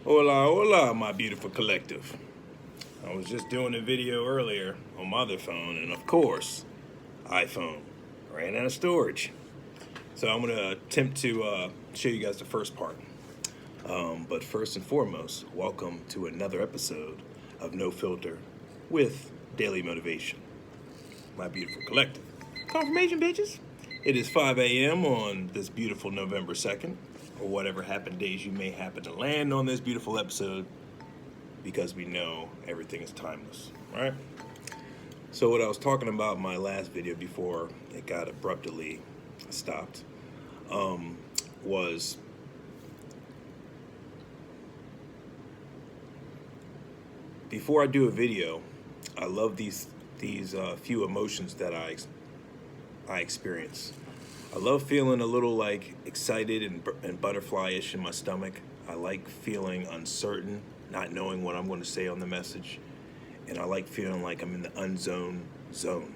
Hola, hola, my beautiful collective. I was just doing a video earlier on my other phone, and of course, iPhone ran out of storage. So I'm going to attempt to show you guys the first part. But first and foremost, welcome to another episode of No Filter with Daily Motivation, my beautiful collective. Confirmation, bitches. It is 5 a.m. on this beautiful November 2nd, or whatever happened days you may happen to land on this beautiful episode, because we know everything is timeless, right? So what I was talking about in my last video before it got abruptly stopped was before I do a video, I love these few emotions that I experience. I love feeling a little like excited and butterfly-ish in my stomach. I like feeling uncertain, not knowing what I'm going to say on the message. And I like feeling like I'm in the unzone zone.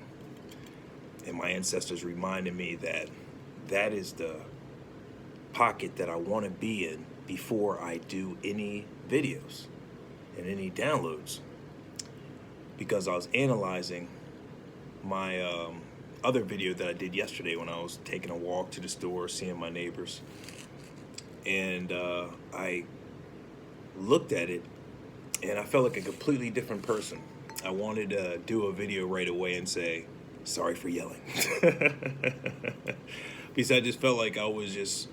And my ancestors reminded me that that is the pocket that I want to be in before I do any videos and any downloads. Because I was analyzing my other video that I did yesterday when I was taking a walk to the store, seeing my neighbors. And I looked at it and I felt like a completely different person. I wanted to do a video right away and say, sorry for yelling. Because I just felt like I was just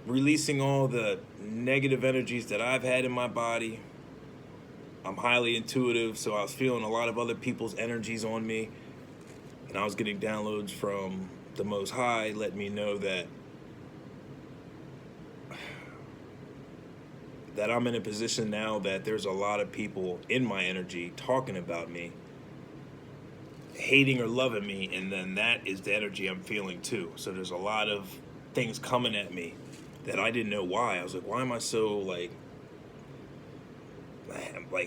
releasing all the negative energies that I've had in my body. I'm highly intuitive, so I was feeling a lot of other people's energies on me. And I was getting downloads from the Most High, letting me know that I'm in a position now that there's a lot of people in my energy talking about me, hating or loving me, and then that is the energy I'm feeling too. So there's a lot of things coming at me that I didn't know why. I was like, why am I so like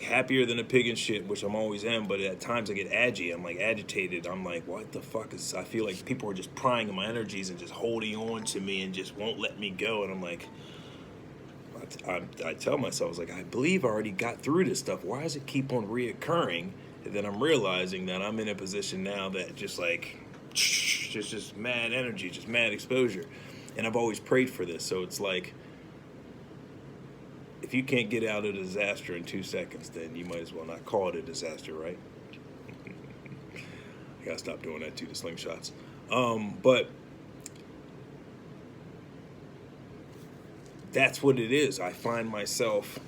happier than a pig in shit, which I'm always am, but at times I get I'm like agitated. I'm like, what the fuck is, I feel like people are just prying in my energies and just holding on to me and just won't let me go. And I'm like, I tell myself, I was like, I believe I already got through this stuff. Why does it keep on reoccurring? And then I'm realizing that I'm in a position now that just like, just mad energy, just mad exposure. And I've always prayed for this. So it's like, if you can't get out of a disaster in 2 seconds, then you might as well not call it a disaster, right? I gotta stop doing that too, the slingshots. But that's what it is. I find myself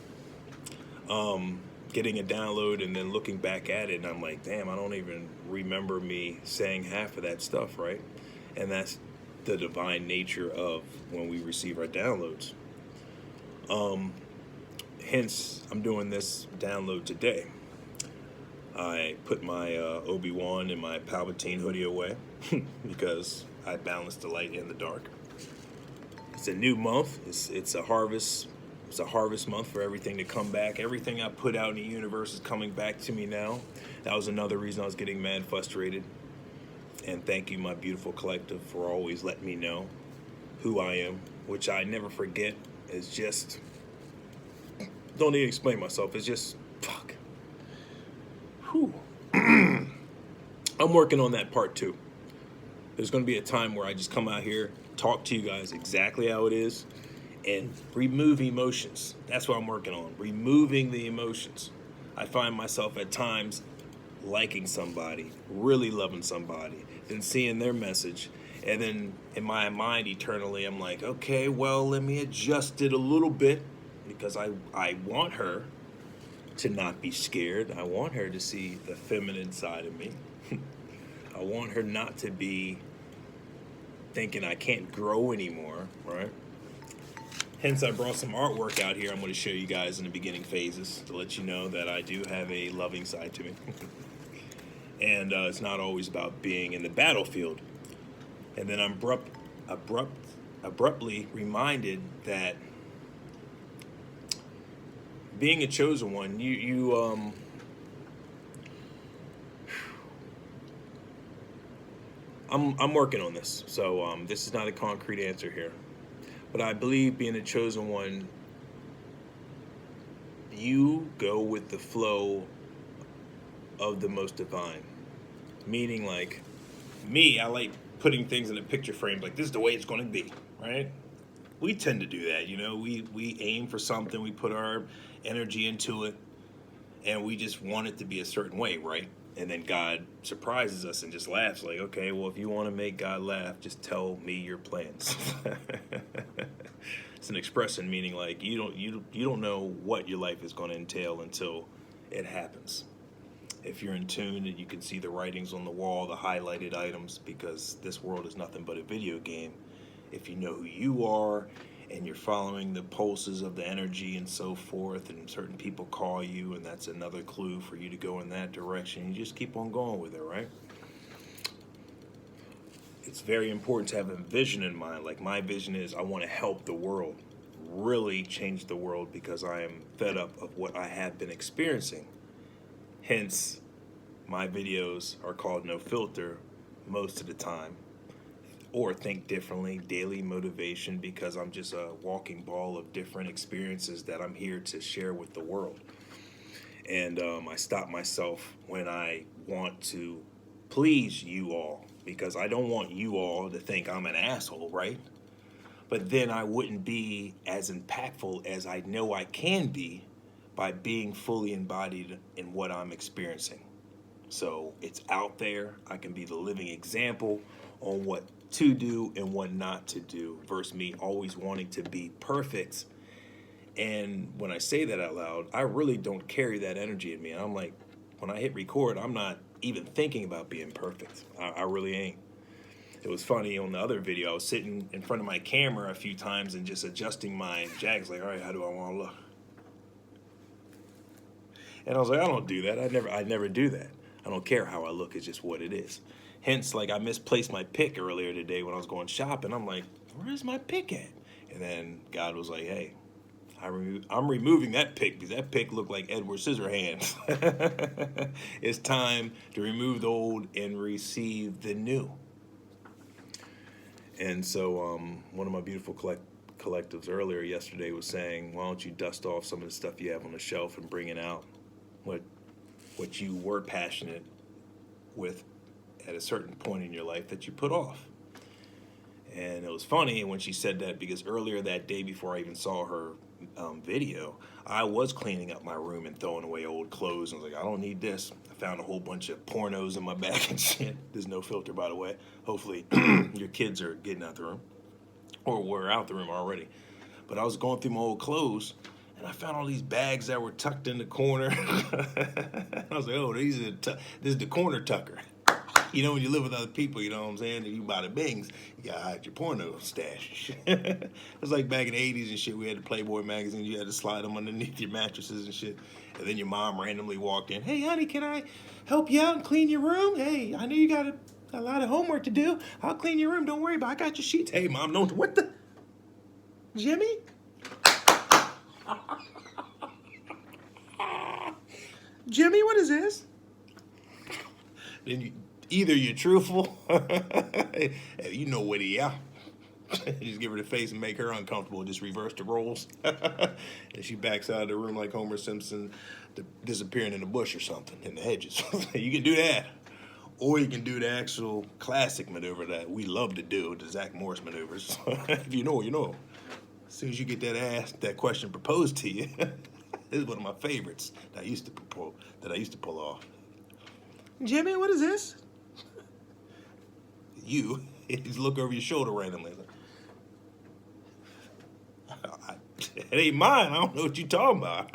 getting a download and then looking back at it, and I'm like, damn, I don't even remember me saying half of that stuff, right? And that's the divine nature of when we receive our downloads. Hence, I'm doing this download today. I put my Obi-Wan and my Palpatine hoodie away because I balance the light and the dark. It's a new month. It's a harvest. It's a harvest month for everything to come back. Everything I put out in the universe is coming back to me now. That was another reason I was getting mad frustrated. And thank you, my beautiful collective, for always letting me know who I am, which I never forget. Is just, don't need to explain myself. It's just, fuck. Whew. I'm working on that part too. There's going to be a time where I just come out here, talk to you guys exactly how it is, and remove emotions. That's what I'm working on, removing the emotions. I find myself at times liking somebody, really loving somebody, then seeing their message, and then in my mind eternally, I'm like, okay, well, let me adjust it a little bit, because I want her to not be scared. I want her to see the feminine side of me. I want her not to be thinking I can't grow anymore, right? Hence, I brought some artwork out here I'm going to show you guys in the beginning phases to let you know that I do have a loving side to me. And it's not always about being in the battlefield. And then I'm abruptly reminded that being a chosen one, I'm working on this, so this is not a concrete answer here. But I believe being a chosen one, you go with the flow of the most divine. Meaning, like me, I like putting things in a picture frame. Like this is the way it's going to be, right? We tend to do that, you know. We aim for something, we put our energy into it, and we just want it to be a certain way, right? And then God surprises us and just laughs, like, okay, well, if you want to make God laugh, just tell me your plans. It's an expression meaning like you don't know what your life is going to entail until it happens. If you're in tune and you can see the writings on the wall, the highlighted items, because this world is nothing but a video game. If you know who you are and you're following the pulses of the energy and so forth, and certain people call you, and that's another clue for you to go in that direction, you just keep on going with it, right? It's very important to have a vision in mind. Like my vision is I want to help the world, really change the world, because I am fed up of what I have been experiencing. Hence, my videos are called No Filter most of the time, or Think Differently, Daily Motivation, because I'm just a walking ball of different experiences that I'm here to share with the world. And I stop myself when I want to please you all, because I don't want you all to think I'm an asshole, right? But then I wouldn't be as impactful as I know I can be by being fully embodied in what I'm experiencing. So it's out there. I can be the living example on what to do and what not to do, versus me always wanting to be perfect. And when I say that out loud, I really don't carry that energy in me. And I'm like, when I hit record, I'm not even thinking about being perfect. I really ain't. It was funny on the other video, I was sitting in front of my camera a few times and just adjusting my jags, like, all right, how do I want to look? And I was like, I don't do that. I never do that. I don't care how I look. It's just what it is. Hence, like I misplaced my pick earlier today when I was going shopping. I'm like, where's my pick at? And then God was like, hey, I'm removing that pick because that pick looked like Edward Scissorhands. It's time to remove the old and receive the new. And so one of my beautiful collectives earlier yesterday was saying, why don't you dust off some of the stuff you have on the shelf and bring it out? What you were passionate with at a certain point in your life that you put off. And it was funny when she said that, because earlier that day before I even saw her video, I was cleaning up my room and throwing away old clothes. And I was like, I don't need this. I found a whole bunch of pornos in my bag and shit. There's no filter, by the way. Hopefully your kids are getting out the room, or were out the room already. But I was going through my old clothes, and I found all these bags that were tucked in the corner. I was like, oh, this is the corner tucker. You know, when you live with other people, you know what I'm saying? And you buy the bings, you gotta hide your porno stash. It was like back in the 80s and shit, we had the Playboy magazines, you had to slide them underneath your mattresses and shit. And then your mom randomly walked in, hey, honey, can I help you out and clean your room? Hey, I know you got a lot of homework to do. I'll clean your room, don't worry about it. I got your sheets. Hey, mom, no, what the? Jimmy? Jimmy, what is this? Then either you're truthful, you know what he are. Just give her the face and make her uncomfortable. Just reverse the roles. And she backs out of the room like Homer Simpson disappearing in the bush or something, in the hedges. You can do that. Or you can do the actual classic maneuver that we love to do, the Zach Morris maneuvers. If you know, you know. As soon as you get that question proposed to you, this is one of my favorites that I used to pull off. Jimmy, what is this? You just look over your shoulder randomly. It ain't mine. I don't know what you're talking about.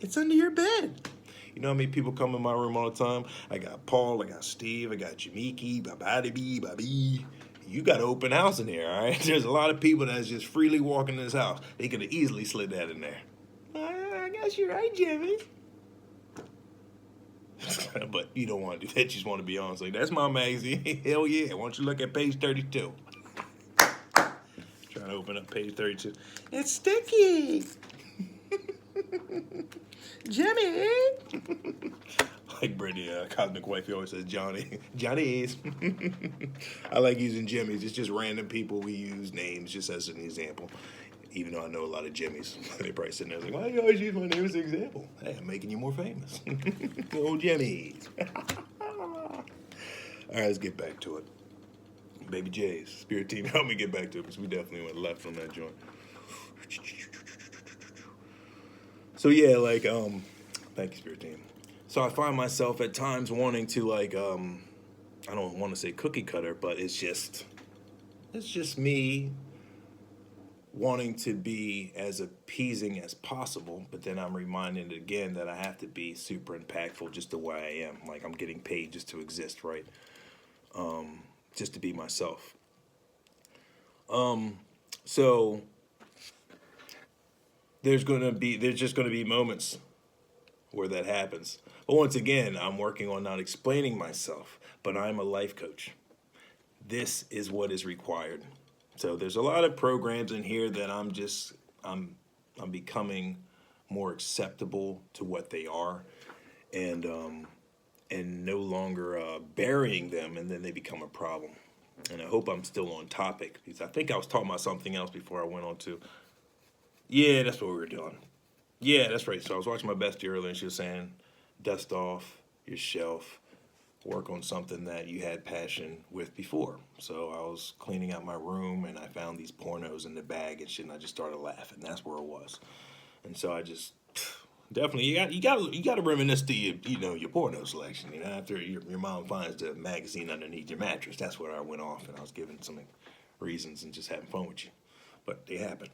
It's under your bed. You know how many people come in my room all the time? I got Paul, I got Steve, I got Jamiki, Babi. You got an open house in here, all right? There's a lot of people that's just freely walking in this house. They could have easily slid that in there. I guess you're right, Jimmy. But you don't want to do that. You just want to be honest. Like, that's my magazine. Hell yeah. Why don't you look at page 32? Trying to open up page 32. It's sticky. Jimmy. Like Brittany, Cosmic Wifey always says, Johnny. Johnny's. I like using Jimmy's. It's just random people we use names just as an example. Even though I know a lot of Jimmys. They probably sitting there like, why do you always use my name as an example? Hey, I'm making you more famous. Old Jimmy's. All right, let's get back to it. Baby J's, Spirit Team, help me get back to it because we definitely went left on that joint. So yeah, like, thank you, Spirit Team. So I find myself at times wanting to like, I don't want to say cookie cutter, but it's just me wanting to be as appeasing as possible. But then I'm reminded again that I have to be super impactful just the way I am. Like I'm getting paid just to exist, right? Just to be myself. So there's just gonna be moments where that happens. But once again, I'm working on not explaining myself, but I'm a life coach. This is what is required. So there's a lot of programs in here that I'm becoming more acceptable to what they are, and no longer burying them, and then they become a problem. And I hope I'm still on topic because I think I was talking about something else before I went on to. Yeah, that's what we were doing. Yeah, that's right. So I was watching my bestie earlier, and she was saying, dust off your shelf, work on something that you had passion with before. So I was cleaning out my room, and I found these pornos in the bag and shit, and I just started laughing. That's where it was. And so I just definitely you got to reminisce to your porno selection. You know, after your mom finds the magazine underneath your mattress, that's where I went off, and I was giving some reasons and just having fun with you. But they happen.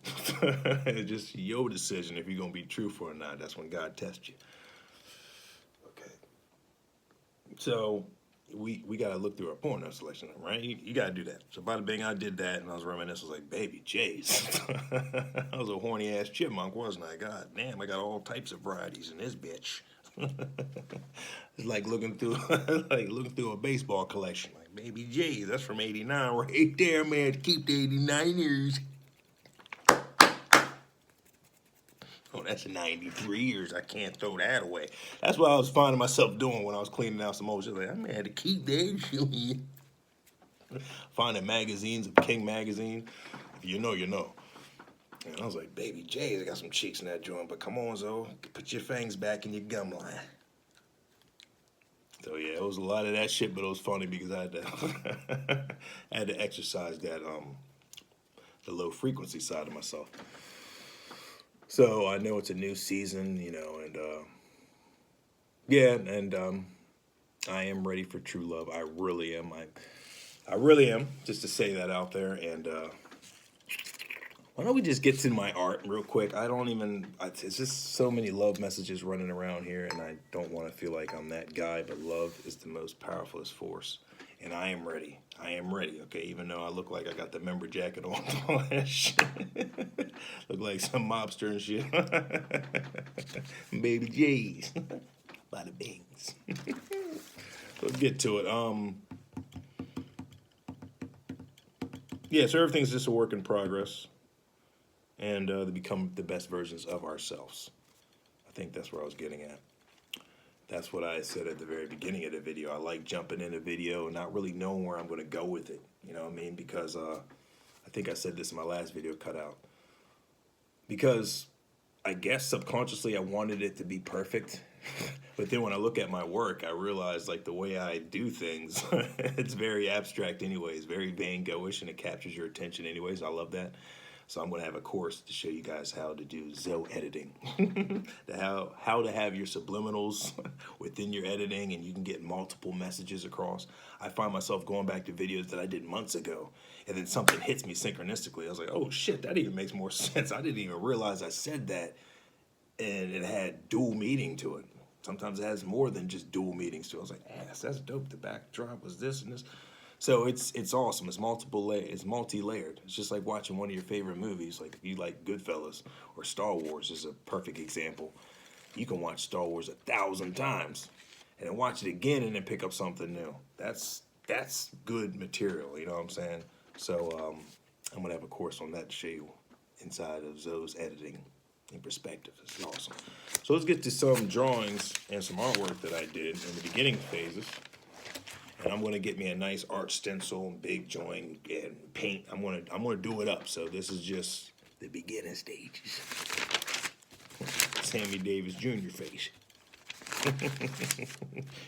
It's just your decision if you're gonna be truthful or not. That's when God tests you. Okay. So we gotta look through our porno selection, right? You gotta do that. So bada bing, I did that, and I was reminiscing, like, baby J's. I was a horny ass chipmunk, wasn't I? God damn, I got all types of varieties in this bitch. It's like looking through a baseball collection. Like baby J's, that's from '89 right there, man. To keep the '89ers. Oh, that's 93 years. I can't throw that away. That's what I was finding myself doing when I was cleaning out some old shit. Like, I had to keep that shit. Finding magazines of King magazine. If you know, you know. And I was like, baby J's, I got some cheeks in that joint. But come on, Zoe. Put your fangs back in your gum line. So, yeah, it was a lot of that shit, but it was funny because I had to exercise that, the low frequency side of myself. So I know it's a new season, and I am ready for true love. I really am. I really am. Just to say that out there. And why don't we just get to my art real quick? It's just so many love messages running around here, and I don't want to feel like I'm that guy. But love is the most powerful force, and I am ready. I am ready, okay? Even though I look like I got the member jacket on, all that shit. Look like some mobster and shit. Baby J's. Bada bings. Let's get to it. Yeah, so everything's just a work in progress. And to become the best versions of ourselves. I think that's where I was getting at. That's what I said at the very beginning of the video. I like jumping in a video and not really knowing where I'm going to go with it. You know what I mean? Because I think I said this in my last video cut out. Because I guess subconsciously I wanted it to be perfect. But then when I look at my work, I realize like the way I do things, it's very abstract anyways, very Van Goghish, and it captures your attention anyways. I love that. So I'm going to have a course to show you guys how to do Zoe editing. How to have your subliminals within your editing, and you can get multiple messages across. I find myself going back to videos that I did months ago, and then something hits me synchronistically. I was like, oh shit, that even makes more sense. I didn't even realize I said that, and it had dual meaning to it. Sometimes it has more than just dual meanings to it. I was like, that's dope. The backdrop was this and this. So it's awesome. It's multi-layered. It's just like watching one of your favorite movies. Like if you like Goodfellas or Star Wars is a perfect example. You can watch Star Wars 1,000 times and then watch it again and then pick up something new. That's good material. You know what I'm saying? So I'm gonna have a course on that to show you inside of Zoe's editing. in perspective. It's awesome. So let's get to some drawings and some artwork that I did in the beginning phases. And I'm gonna get me a nice art stencil, big joint, and paint. I'm gonna do it up. So this is just the beginning stages. Sammy Davis Jr. face.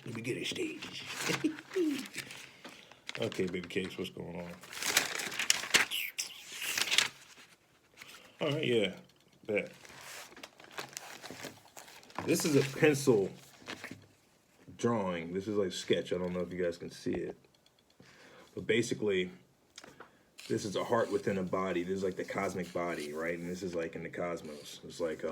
The beginning stages. Okay, baby cakes, what's going on? All right, yeah, bet. This is a pencil drawing. This is like sketch. I don't know if you guys can see it, but basically, this is a heart within a body. This is like the cosmic body, right? And this is like in the cosmos. It's like,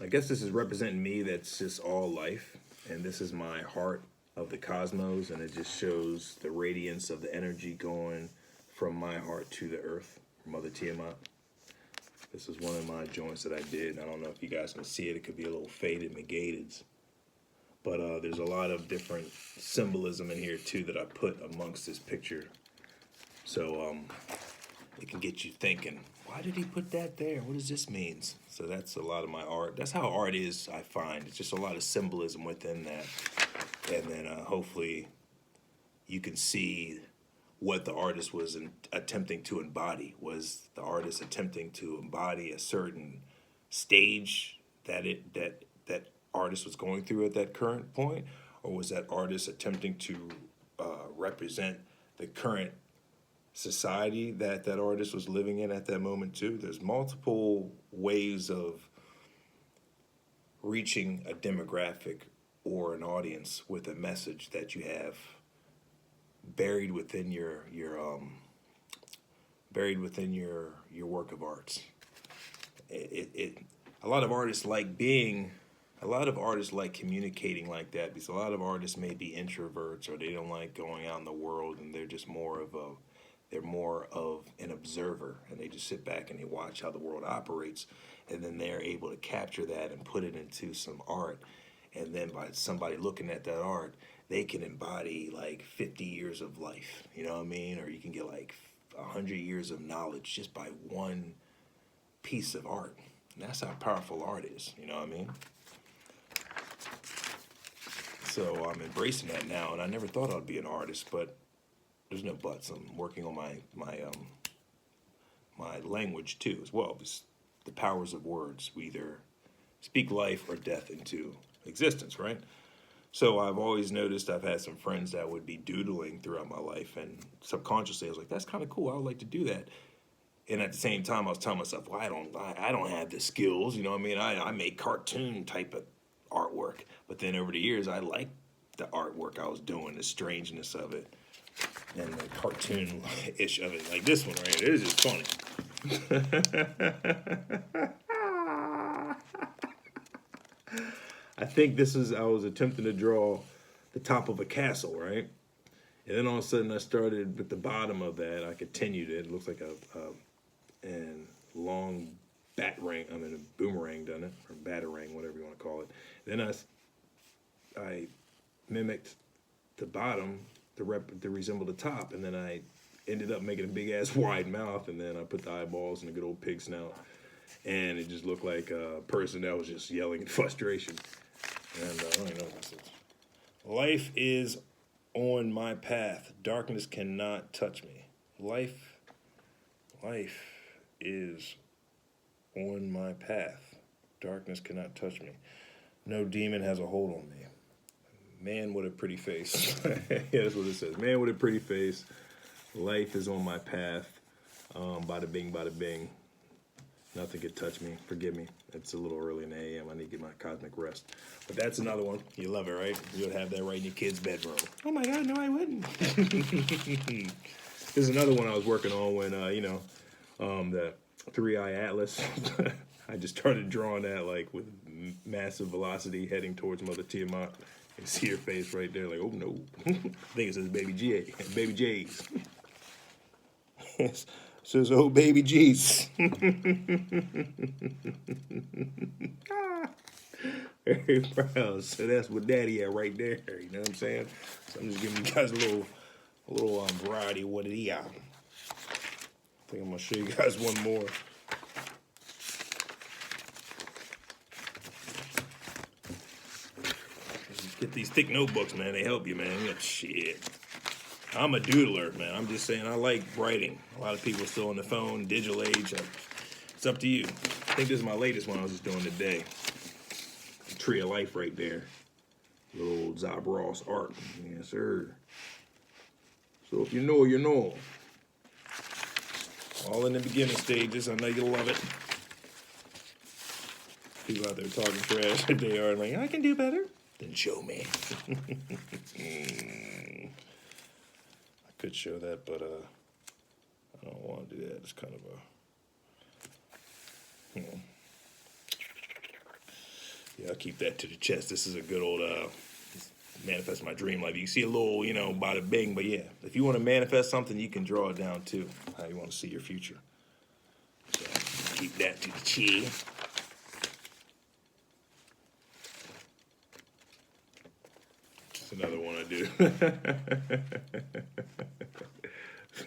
I guess this is representing me. That's just all life, and this is my heart of the cosmos, and it just shows the radiance of the energy going from my heart to the earth, Mother Tiamat. This is one of my joints that I did. I don't know if you guys can see it. It could be a little faded, negated. But there's a lot of different symbolism in here, too, that I put amongst this picture. So it can get you thinking, why did he put that there? What does this mean? So that's a lot of my art. That's how art is, I find. It's just a lot of symbolism within that. And then hopefully you can see what the artist was attempting to embody. Was the artist attempting to embody a certain stage that artist was going through at that current point, or was that artist attempting to represent the current society that that artist was living in at that moment too? There's multiple ways of reaching a demographic or an audience with a message that you have buried within your work of arts. A lot of artists like communicating like that, because a lot of artists may be introverts, or they don't like going out in the world, and they're just more of an observer, and they just sit back and they watch how the world operates, and then they're able to capture that and put it into some art. And then by somebody looking at that art, they can embody like 50 years of life, you know what I mean? Or you can get like 100 years of knowledge just by one piece of art. And that's how powerful art is, you know what I mean? So I'm embracing that now, and I never thought I'd be an artist, but there's no buts. I'm working on my language too as well. It's the powers of words. We either speak life or death into existence, right? So I've always noticed, I've had some friends that would be doodling throughout my life, and subconsciously I was like, that's kind of cool. I would like to do that. And at the same time, I was telling myself, well, I don't have the skills, you know what I mean? I make cartoon type of artwork. But then over the years, I liked the artwork I was doing, the strangeness of it, and the cartoon-ish of it. Like this one right here, this is funny. I think I was attempting to draw the top of a castle, right? And then all of a sudden I started with the bottom of that. I continued it. It looks like a long boomerang, doesn't it? Or batarang, whatever you want to call it. Then I mimicked the bottom to resemble the top, and then I ended up making a big ass wide mouth, and then I put the eyeballs and a good old pig snout, and it just looked like a person that was just yelling in frustration. And I don't even know what this is. Life is on my path. Darkness cannot touch me. Life is on my path. Darkness cannot touch me. No demon has a hold on me. Man with a pretty face. Yeah, that's what it says. Man with a pretty face. Life is on my path. Bada bing, bada bing. Nothing could touch me. Forgive me. It's a little early in the AM. I need to get my cosmic rest. But that's another one. You love it, right? You'll have that right in your kid's bedroom. Oh my God, no, I wouldn't. There's another one I was working on when, the 3-eye atlas. I just started drawing that like with massive velocity heading towards Mother Tiamat. You see her face right there, like, oh no. I think it says Baby J's. It says, oh, Baby G's. Very proud. So that's what Daddy at right there. You know what I'm saying? So I'm just giving you guys a little variety of what it is. I think I'm gonna show you guys one more. Get these thick notebooks, man. They help you, man. Yeah, shit. I'm a doodler, man. I'm just saying I like writing. A lot of people are still on the phone, digital age. It's up to you. I think this is my latest one I was just doing today. Tree of Life right there. Little Zob Ross art. Yes, sir. So if you know, you know. All in the beginning stages. I know you'll love it. People out there talking trash. They are like, I can do better. Then show me. I could show that, but I don't want to do that. It's kind of a, yeah, I'll keep that to the chest. This is a good old manifest my dream life. You see a little, bada bing, but yeah, if you want to manifest something, you can draw it down too. How you want to see your future. So keep that to the chi. It's another one I do.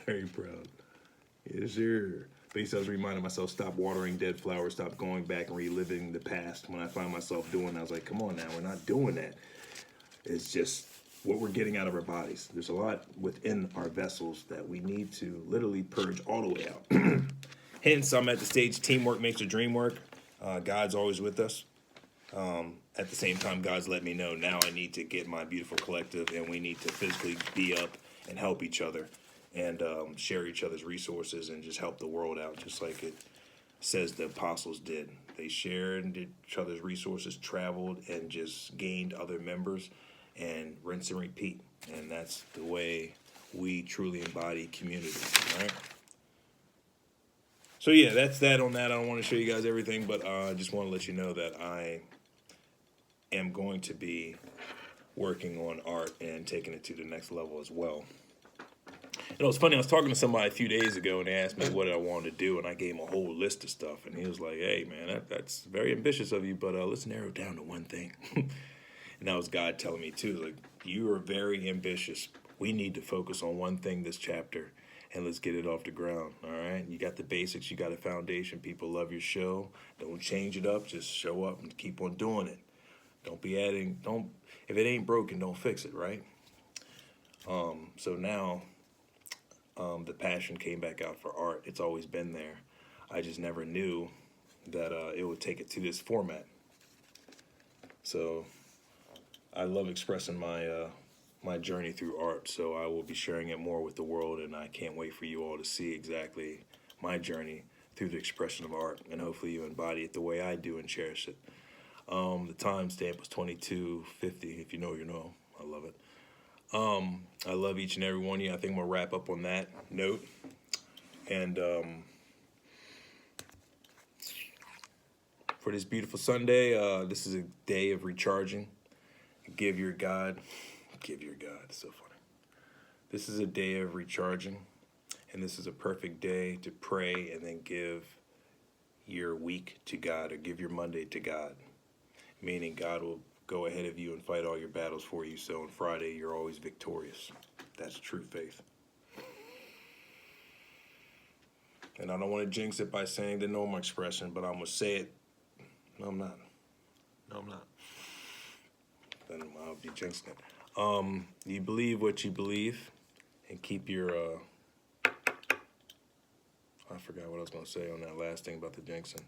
Very proud. Yes, sir. Basically, I was reminding myself, stop watering dead flowers, stop going back and reliving the past. When I find myself doing that, I was like, come on now, we're not doing that. It's just what we're getting out of our bodies. There's a lot within our vessels that we need to literally purge all the way out. Hence, I'm at the stage, teamwork makes the dream work. God's always with us. At the same time, God's let me know now I need to get my beautiful collective, and we need to physically be up and help each other and share each other's resources and just help the world out, just like it says the apostles did. They shared each other's resources, traveled, and just gained other members, and rinse and repeat. And that's the way we truly embody community, right? So yeah, that's that on that. I don't want to show you guys everything, but I just want to let you know that I am going to be working on art and taking it to the next level as well. You know, it's funny, I was talking to somebody a few days ago, and they asked me what I wanted to do, and I gave him a whole list of stuff, and he was like, hey, man, that's very ambitious of you, but let's narrow it down to one thing. And that was God telling me, too, like, you are very ambitious. We need to focus on one thing this chapter, and let's get it off the ground, all right? You got the basics, you got a foundation. People love your show. Don't change it up. Just show up and keep on doing it. Don't be adding, if it ain't broken, don't fix it, right? So now the passion came back out for art. It's always been there. I just never knew that it would take it to this format. So I love expressing my journey through art, so I will be sharing it more with the world, and I can't wait for you all to see exactly my journey through the expression of art, and hopefully you embody it the way I do and cherish it. The timestamp was 22:50. If you know, you know. I love it. I love each and every one of you. I think I'm going to wrap up on that note. And for this beautiful Sunday, this is a day of recharging. Give your God. It's so funny. This is a day of recharging. And this is a perfect day to pray and then give your week to God, or give your Monday to God. Meaning God will go ahead of you and fight all your battles for you. So on Friday, you're always victorious. That's true faith. And I don't want to jinx it by saying the normal expression, but I'm going to say it. No, I'm not. Then I'll be jinxing it. You believe what you believe, and keep your, I forgot what I was going to say on that last thing about the jinxing.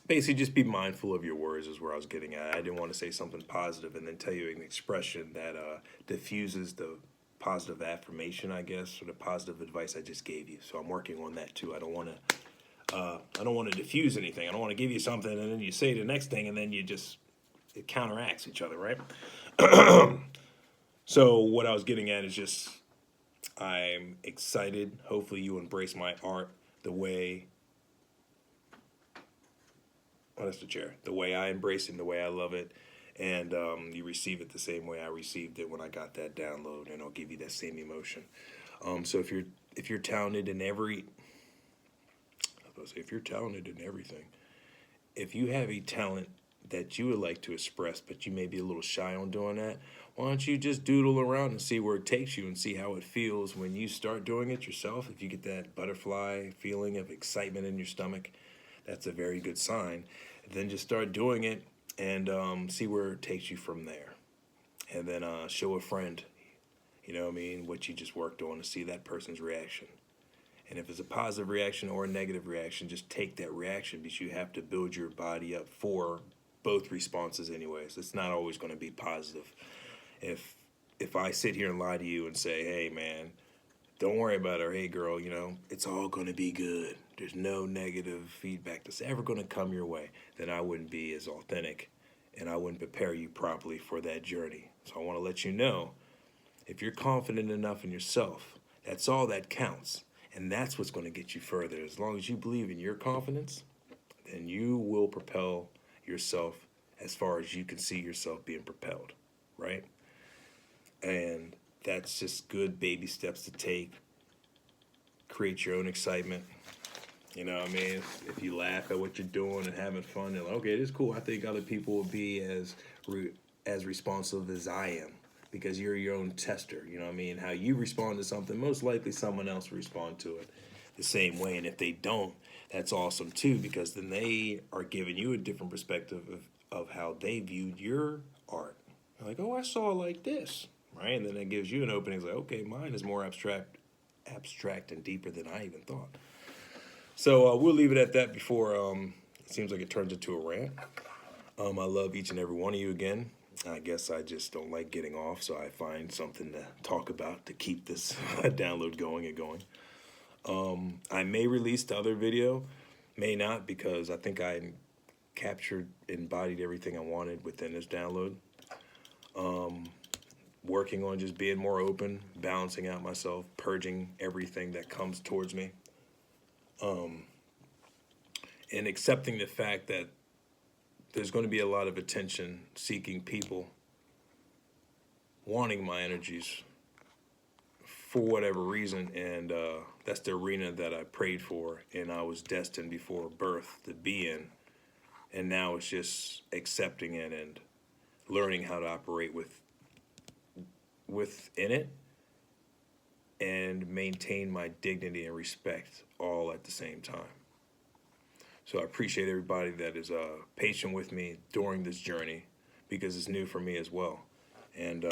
Basically, just be mindful of your words is where I was getting at. I didn't want to say something positive and then tell you an expression that diffuses the positive affirmation, I guess, or the positive advice I just gave you. So I'm working on that too. I don't want to diffuse anything. I don't want to give you something and then you say the next thing and then it counteracts each other, right? So what I was getting at is just I'm excited. Hopefully you embrace my art the way. Oh, that's the chair. The way I embrace it, the way I love it, and you receive it the same way I received it when I got that download, and I'll give you that same emotion. So if you're talented in everything, if you have a talent that you would like to express, but you may be a little shy on doing that, why don't you just doodle around and see where it takes you and see how it feels when you start doing it yourself. If you get that butterfly feeling of excitement in your stomach, that's a very good sign. Then just start doing it and see where it takes you from there. And then show a friend, what you just worked on, to see that person's reaction. And if it's a positive reaction or a negative reaction, just take that reaction, because you have to build your body up for both responses anyways. It's not always going to be positive. If I sit here and lie to you and say, hey, man, don't worry about it, or hey, girl, it's all going to be good, there's no negative feedback that's ever going to come your way, then I wouldn't be as authentic and I wouldn't prepare you properly for that journey. So I want to let you know, if you're confident enough in yourself, that's all that counts. And that's what's going to get you further. As long as you believe in your confidence, then you will propel yourself as far as you can see yourself being propelled, right? And that's just good baby steps to take. Create your own excitement. You know what I mean? If you laugh at what you're doing and having fun, they're like, okay, this is cool. I think other people will be as responsive as I am, because you're your own tester. You know what I mean? How you respond to something, most likely someone else will respond to it the same way. And if they don't, that's awesome too, because then they are giving you a different perspective of how they viewed your art. They're like, oh, I saw it like this, right? And then it gives you an opening. It's like, okay, mine is more abstract and deeper than I even thought. So we'll leave it at that before it seems like it turns into a rant. I love each and every one of you again. I guess I just don't like getting off, so I find something to talk about to keep this download going and going. I may release the other video, may not, because I think I captured, embodied everything I wanted within this download. Working on just being more open, balancing out myself, purging everything that comes towards me, and accepting the fact that there's going to be a lot of attention-seeking people wanting my energies for whatever reason, and that's the arena that I prayed for and I was destined before birth to be in. And now it's just accepting it and learning how to operate within it and maintain my dignity and respect all at the same time. So I appreciate everybody that is patient with me during this journey, because it's new for me as well. And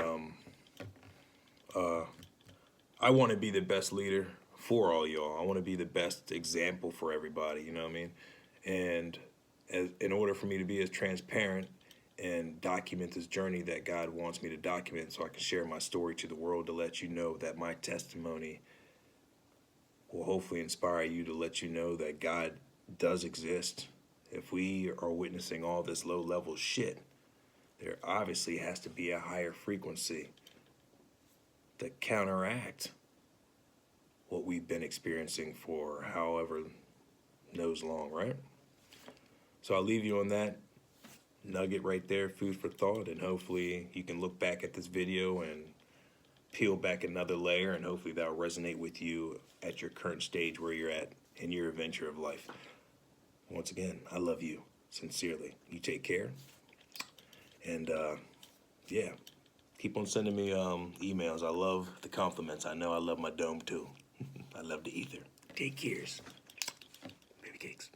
I want to be the best leader for all y'all. I want to be the best example for everybody, you know what I mean? And in order for me to be as transparent and document this journey that God wants me to document, so I can share my story to the world, to let you know that my testimony will hopefully inspire you, to let you know that God does exist. If we are witnessing all this low-level shit, there obviously has to be a higher frequency to counteract what we've been experiencing for however knows long, right? So I'll leave you on that nugget right there, food for thought, and hopefully you can look back at this video and peel back another layer, and hopefully that'll resonate with you at your current stage where you're at in your adventure of life. Once again, I love you sincerely. You take care. And yeah, keep on sending me emails. I love the compliments. I know I love my dome too. I love the ether. Take cares. Baby cakes.